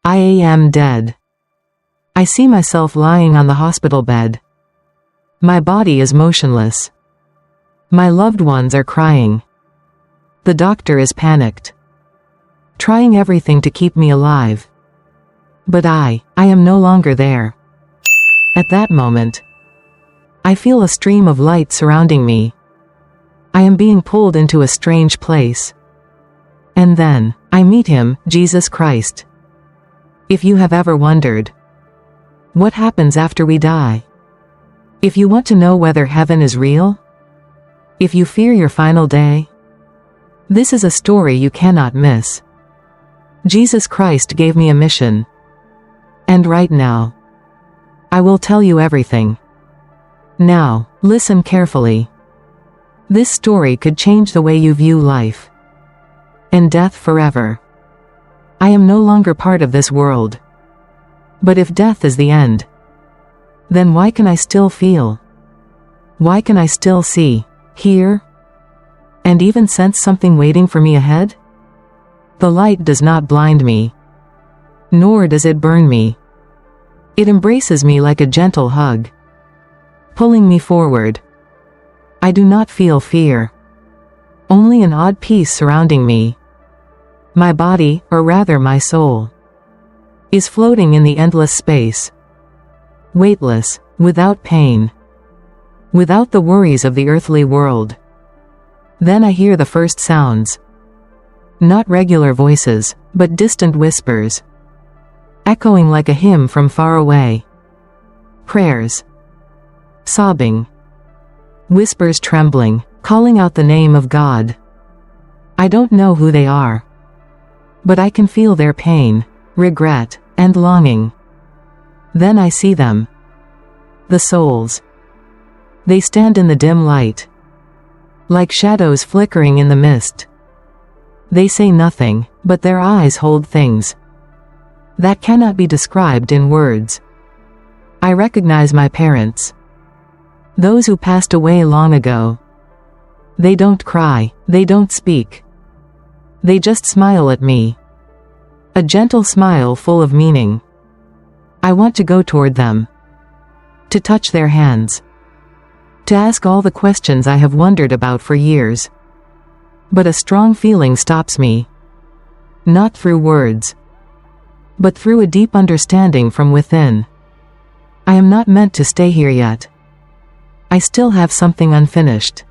I am dead. I see myself lying on the hospital bed. My body is motionless. My loved ones are crying. The doctor is panicked, trying everything to keep me alive. But I am no longer there. At that moment, I feel a stream of light surrounding me. I am being pulled into a strange place. And then, I meet him, Jesus Christ. If you have ever wondered, what happens after we die? If you want to know whether heaven is real? If you fear your final day? This is a story you cannot miss. Jesus Christ gave me a mission. And right now, I will tell you everything. Now, listen carefully. This story could change the way you view life and death forever. I am no longer part of this world. But if death is the end, then why can I still feel? Why can I still see, hear, and even sense something waiting for me ahead? The light does not blind me, nor does it burn me. It embraces me like a gentle hug, pulling me forward. I do not feel fear, only an odd peace surrounding me. My body, or rather my soul, is floating in the endless space, weightless, without pain, without the worries of the earthly world. Then I hear the first sounds, not regular voices, but distant whispers, echoing like a hymn from far away. Prayers, sobbing, whispers trembling, calling out the name of God. I don't know who they are, but I can feel their pain, regret, and longing. Then I see them. The souls. They stand in the dim light, like shadows flickering in the mist. They say nothing, but their eyes hold things that cannot be described in words. I recognize my parents, those who passed away long ago. They don't cry, they don't speak. They just smile at me. A gentle smile full of meaning. I want to go toward them, to touch their hands, to ask all the questions I have wondered about for years. But a strong feeling stops me. Not through words, but through a deep understanding from within. I am not meant to stay here yet. I still have something unfinished.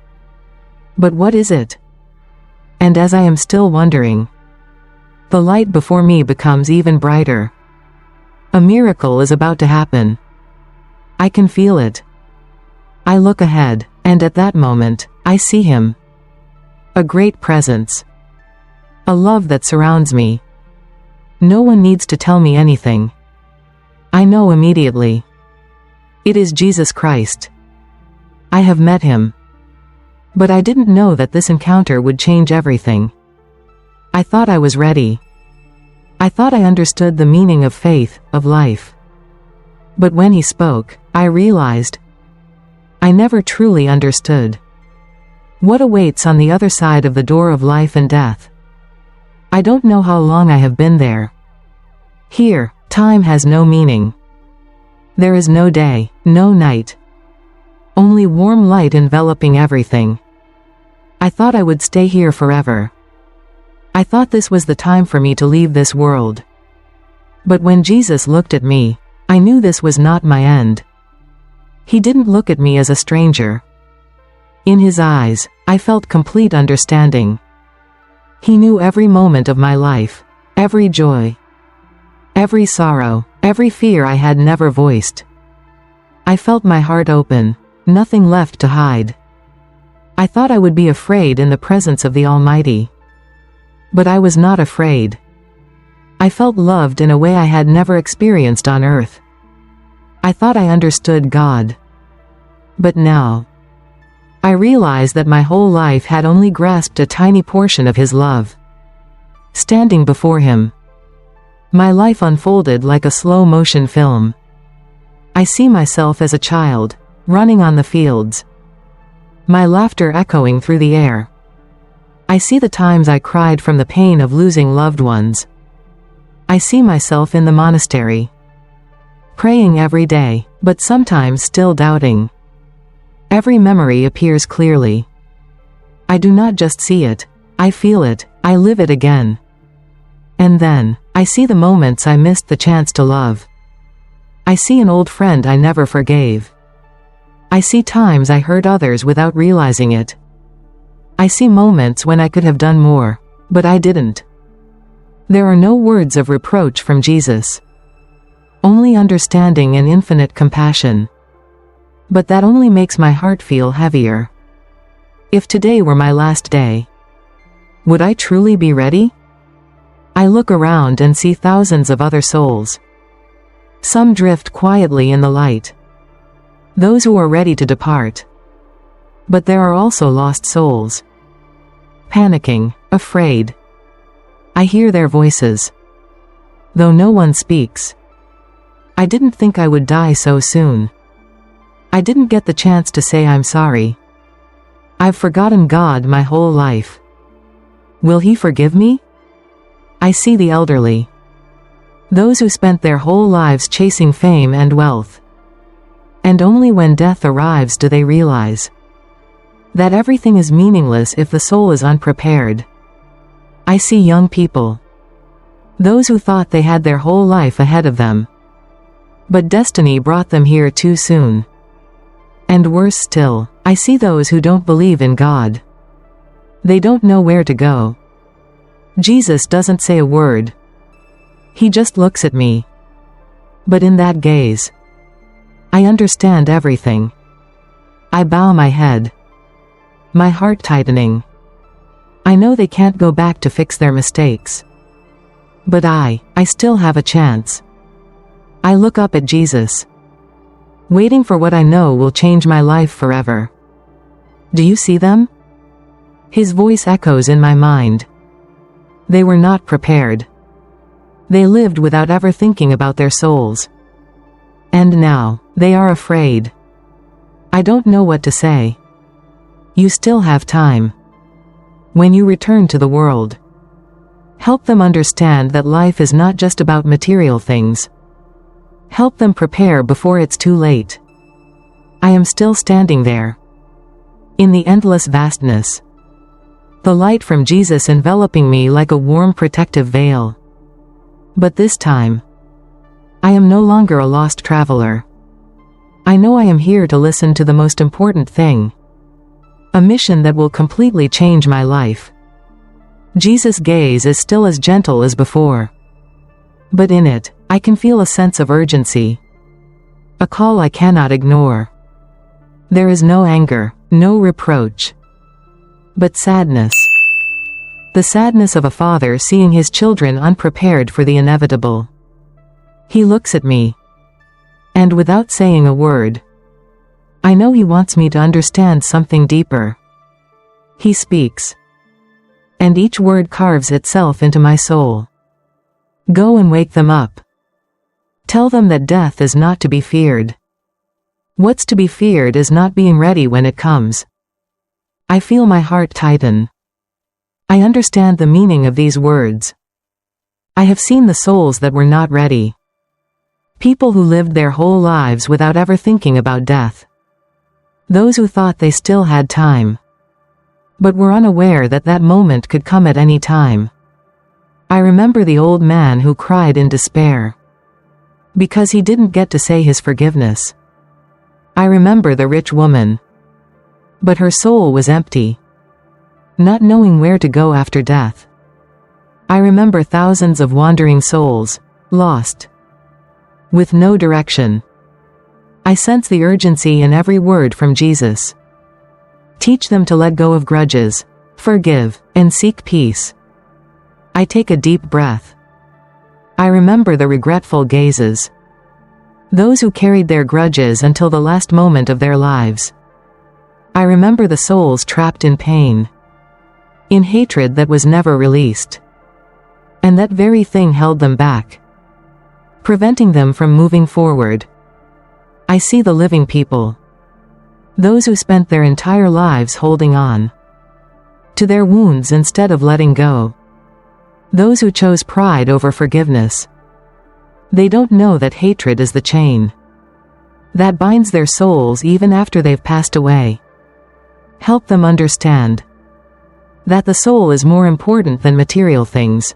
But what is it? And as I am still wondering, the light before me becomes even brighter. A miracle is about to happen. I can feel it. I look ahead, and at that moment, I see him. A great presence. A love that surrounds me. No one needs to tell me anything. I know immediately. It is Jesus Christ. I have met him. But I didn't know that this encounter would change everything. I thought I was ready. I thought I understood the meaning of faith, of life. But when he spoke, I realized I never truly understood what awaits on the other side of the door of life and death. I don't know how long I have been there. Here, time has no meaning. There is no day, no night. Only warm light enveloping everything. I thought I would stay here forever. I thought this was the time for me to leave this world. But when Jesus looked at me, I knew this was not my end. He didn't look at me as a stranger. In his eyes, I felt complete understanding. He knew every moment of my life, every joy, every sorrow, every fear I had never voiced. I felt my heart open, nothing left to hide. I thought I would be afraid in the presence of the Almighty. But I was not afraid. I felt loved in a way I had never experienced on earth. I thought I understood God. But now, I realize that my whole life had only grasped a tiny portion of his love. Standing before him, my life unfolded like a slow-motion film. I see myself as a child, running on the fields, my laughter echoing through the air. I see the times I cried from the pain of losing loved ones, I see myself in the monastery, praying every day, but sometimes still doubting. Every memory appears clearly. I do not just see it, I feel it, I live it again. And then, I see the moments I missed the chance to love. I see an old friend I never forgave. I see times I hurt others without realizing it. I see moments when I could have done more, but I didn't. There are no words of reproach from Jesus. Only understanding and infinite compassion. But that only makes my heart feel heavier. If today were my last day, would I truly be ready? I look around and see thousands of other souls. Some drift quietly in the light. Those who are ready to depart. But there are also lost souls. Panicking, afraid. I hear their voices. Though no one speaks. I didn't think I would die so soon. I didn't get the chance to say I'm sorry. I've forgotten God my whole life. Will He forgive me? I see the elderly. Those who spent their whole lives chasing fame and wealth. And only when death arrives do they realize that everything is meaningless if the soul is unprepared. I see young people. Those who thought they had their whole life ahead of them. But destiny brought them here too soon. And worse still, I see those who don't believe in God. They don't know where to go. Jesus doesn't say a word. He just looks at me. But in that gaze, I understand everything. I bow my head. My heart tightening. I know they can't go back to fix their mistakes. But I still have a chance. I look up at Jesus, waiting for what I know will change my life forever. Do you see them? His voice echoes in my mind. They were not prepared. They lived without ever thinking about their souls. And now, they are afraid. I don't know what to say. You still have time. When you return to the world, help them understand that life is not just about material things. Help them prepare before it's too late. I am still standing there. In the endless vastness. The light from Jesus enveloping me like a warm protective veil. But this time, I am no longer a lost traveler. I know I am here to listen to the most important thing. A mission that will completely change my life. Jesus' gaze is still as gentle as before. But in it, I can feel a sense of urgency. A call I cannot ignore. There is no anger, no reproach. But sadness. The sadness of a father seeing his children unprepared for the inevitable. He looks at me. And without saying a word, I know he wants me to understand something deeper. He speaks. And each word carves itself into my soul. Go and wake them up. Tell them that death is not to be feared. What's to be feared is not being ready when it comes. I feel my heart tighten. I understand the meaning of these words. I have seen the souls that were not ready. People who lived their whole lives without ever thinking about death. Those who thought they still had time. But were unaware that that moment could come at any time. I remember the old man who cried in despair. Because he didn't get to say his forgiveness. I remember the rich woman. But her soul was empty. Not knowing where to go after death. I remember thousands of wandering souls, lost. With no direction. I sense the urgency in every word from Jesus. Teach them to let go of grudges, forgive, and seek peace. I take a deep breath. I remember the regretful gazes. Those who carried their grudges until the last moment of their lives. I remember the souls trapped in pain. In hatred that was never released. And that very thing held them back. Preventing them from moving forward. I see the living people. Those who spent their entire lives holding on. To their wounds instead of letting go. Those who chose pride over forgiveness. They don't know that hatred is the chain that binds their souls even after they've passed away. Help them understand that the soul is more important than material things.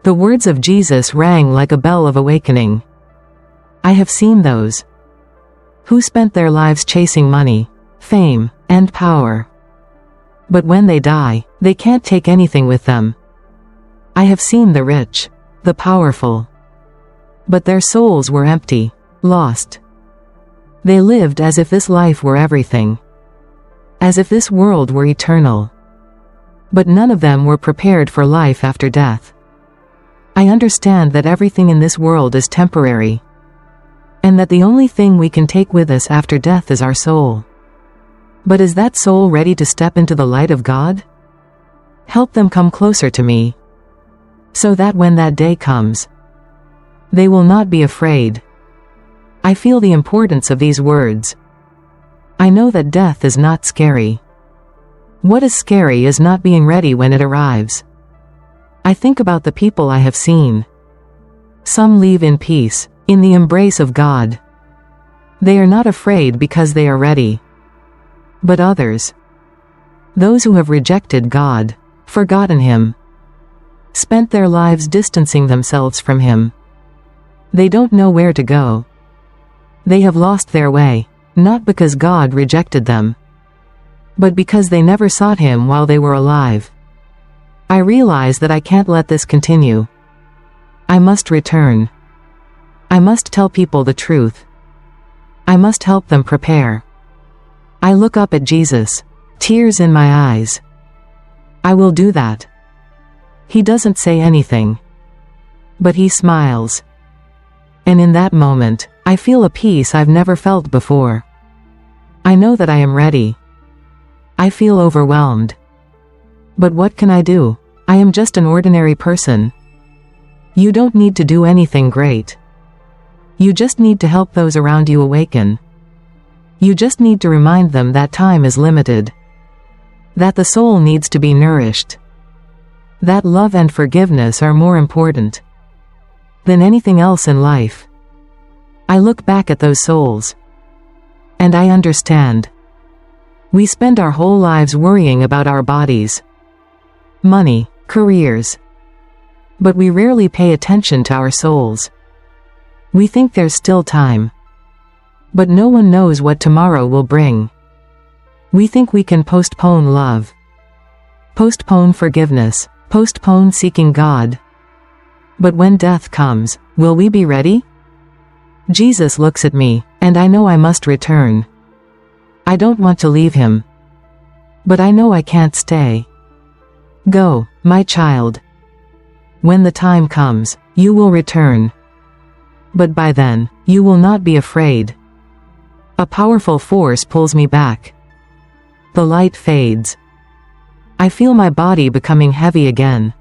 The words of Jesus rang like a bell of awakening. I have seen those who spent their lives chasing money, fame, and power. But when they die, they can't take anything with them. I have seen the rich, the powerful, but their souls were empty, lost. They lived as if this life were everything, as if this world were eternal. But none of them were prepared for life after death. I understand that everything in this world is temporary, and that the only thing we can take with us after death is our soul. But is that soul ready to step into the light of God? Help them come closer to me, so that when that day comes, they will not be afraid. I feel the importance of these words. I know that death is not scary. What is scary is not being ready when it arrives. I think about the people I have seen. Some leave in peace, in the embrace of God. They are not afraid because they are ready. But others, those who have rejected God, forgotten Him, spent their lives distancing themselves from Him. They don't know where to go. They have lost their way, not because God rejected them, but because they never sought Him while they were alive. I realize that I can't let this continue. I must return. I must tell people the truth. I must help them prepare. I look up at Jesus, tears in my eyes. I will do that. He doesn't say anything, but He smiles. And in that moment, I feel a peace I've never felt before. I know that I am ready. I feel overwhelmed. But what can I do? I am just an ordinary person. You don't need to do anything great. You just need to help those around you awaken. You just need to remind them that time is limited, that the soul needs to be nourished, that love and forgiveness are more important than anything else in life. I look back at those souls, and I understand. We spend our whole lives worrying about our bodies, money, careers, but we rarely pay attention to our souls. We think there's still time, but no one knows what tomorrow will bring. We think we can postpone love, postpone forgiveness, postpone seeking God. But when death comes, will we be ready? Jesus looks at me, and I know I must return. I don't want to leave Him, but I know I can't stay. Go, my child. When the time comes, you will return. But by then, you will not be afraid. A powerful force pulls me back. The light fades. I feel my body becoming heavy again.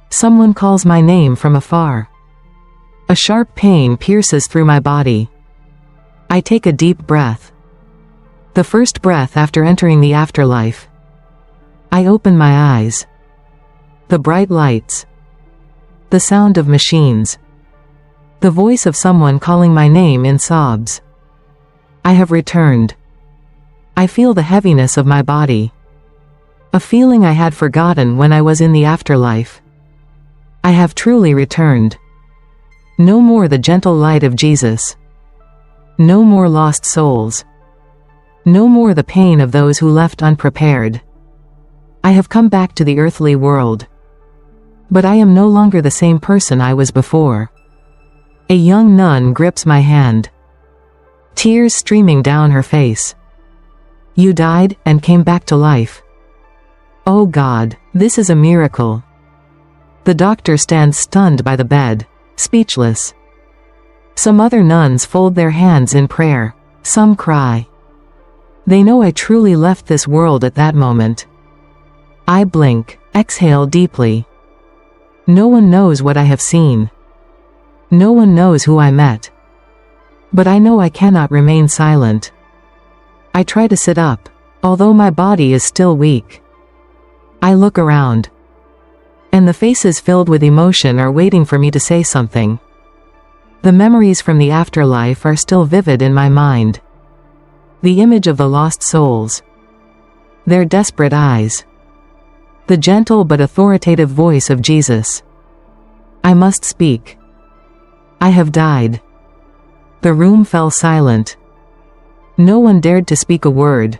Someone calls my name from afar. A sharp pain pierces through my body. I take a deep breath. The first breath after entering the afterlife. I open my eyes. The bright lights. The sound of machines. The voice of someone calling my name in sobs. I have returned. I feel the heaviness of my body. A feeling I had forgotten when I was in the afterlife. I have truly returned. No more the gentle light of Jesus. No more lost souls. No more the pain of those who left unprepared. I have come back to the earthly world. But I am no longer the same person I was before. A young nun grips my hand, tears streaming down her face. You died and came back to life. Oh God, this is a miracle. The doctor stands stunned by the bed, speechless. Some other nuns fold their hands in prayer. Some cry. They know I truly left this world at that moment. I blink, exhale deeply. No one knows what I have seen. No one knows who I met. But I know I cannot remain silent. I try to sit up, although my body is still weak. I look around, And the faces filled with emotion are waiting for me to say something. The memories from the afterlife are still vivid in my mind. The image of the lost souls. Their desperate eyes. The gentle but authoritative voice of Jesus. I must speak. I have died. The room fell silent. No one dared to speak a word.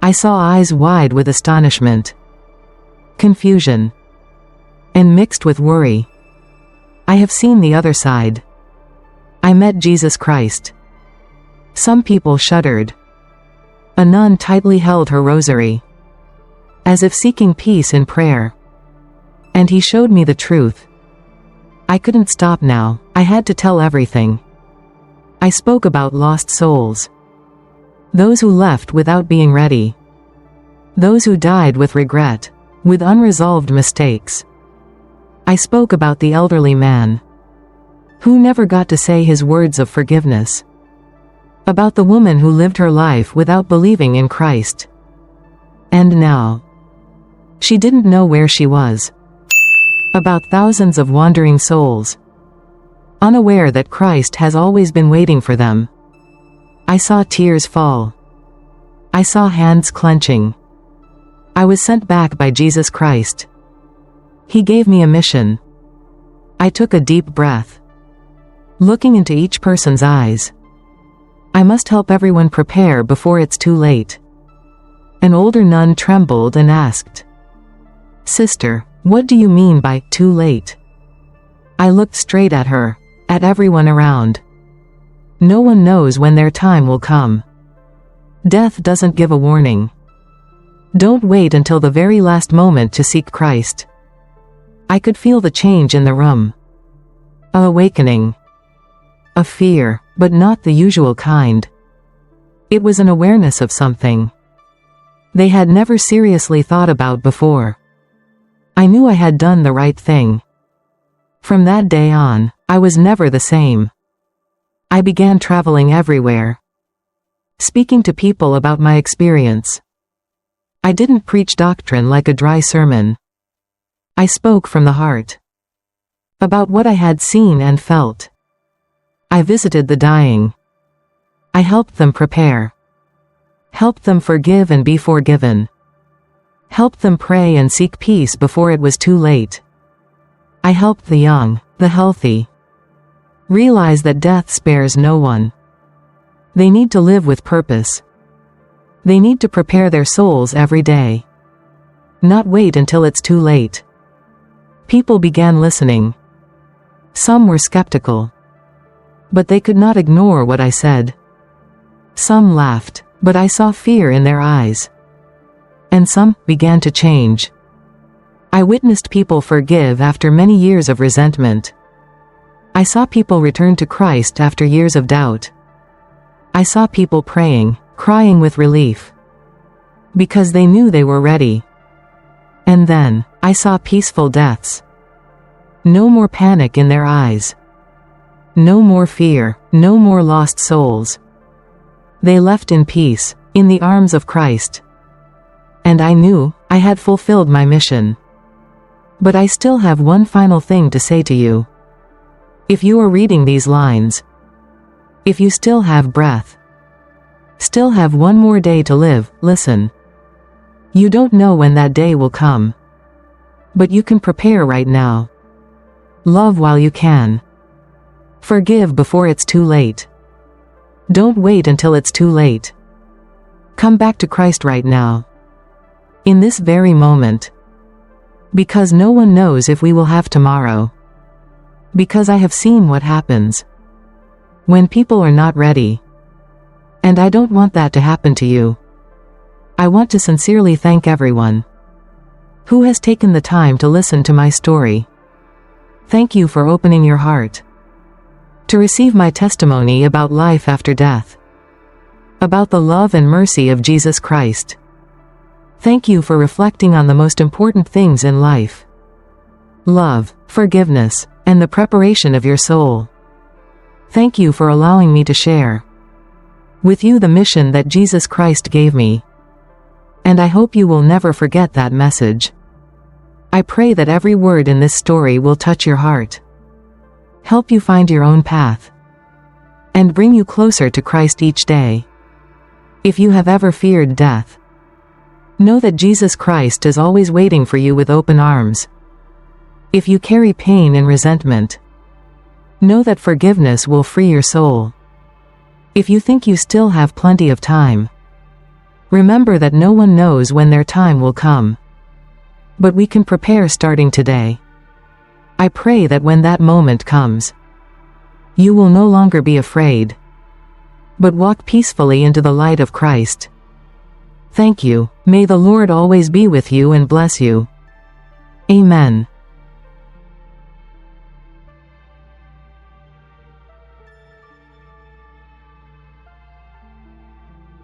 I saw eyes wide with astonishment, confusion, and mixed with worry. I have seen the other side. I met Jesus Christ. Some people shuddered. A nun tightly held her rosary, as if seeking peace in prayer. And he showed me the truth. I couldn't stop now, I had to tell everything. I spoke about lost souls. Those who left without being ready. Those who died with regret, with unresolved mistakes. I spoke about the elderly man, who never got to say his words of forgiveness. About the woman who lived her life without believing in Christ. And now, she didn't know where she was. About thousands of wandering souls, unaware that Christ has always been waiting for them. I saw tears fall. I saw hands clenching. I was sent back by Jesus Christ. He gave me a mission. I took a deep breath, looking into each person's eyes. I must help everyone prepare before it's too late. An older nun trembled and asked, "Sister, what do you mean by too late?" I looked straight at her, at everyone around. No one knows when their time will come. Death doesn't give a warning. Don't wait until the very last moment to seek Christ. I could feel the change in the room. A awakening. A fear, but not the usual kind. It was an awareness of something they had never seriously thought about before. I knew I had done the right thing. From that day on, I was never the same. I began traveling everywhere, speaking to people about my experience. I didn't preach doctrine like a dry sermon. I spoke from the heart, about what I had seen and felt. I visited the dying. I helped them prepare, helped them forgive and be forgiven, helped them pray and seek peace before it was too late. I helped the young, the healthy, realize that death spares no one. They need to live with purpose. They need to prepare their souls every day, not wait until it's too late. People began listening. Some were skeptical, but they could not ignore what I said. Some laughed, but I saw fear in their eyes. And some began to change. I witnessed people forgive after many years of resentment. I saw people return to Christ after years of doubt. I saw people praying, crying with relief, because they knew they were ready. And then, I saw peaceful deaths. No more panic in their eyes. No more fear, no more lost souls. They left in peace, in the arms of Christ. And I knew I had fulfilled my mission. But I still have one final thing to say to you. If you are reading these lines, if you still have breath, still have one more day to live, listen. You don't know when that day will come, but you can prepare right now. Love while you can. Forgive before it's too late. Don't wait until it's too late. Come back to Christ right now, in this very moment. Because no one knows if we will have tomorrow. Because I have seen what happens when people are not ready. And I don't want that to happen to you. I want to sincerely thank everyone who has taken the time to listen to my story. Thank you for opening your heart to receive my testimony about life after death, about the love and mercy of Jesus Christ. Thank you for reflecting on the most important things in life: love, forgiveness, and the preparation of your soul. Thank you for allowing me to share with you the mission that Jesus Christ gave me. And I hope you will never forget that message. I pray that every word in this story will touch your heart, help you find your own path, and bring you closer to Christ each day. If you have ever feared death, know that Jesus Christ is always waiting for you with open arms. If you carry pain and resentment, know that forgiveness will free your soul. If you think you still have plenty of time, remember that no one knows when their time will come. But we can prepare starting today. I pray that when that moment comes, you will no longer be afraid, but walk peacefully into the light of Christ. Thank you. May the Lord always be with you and bless you. Amen.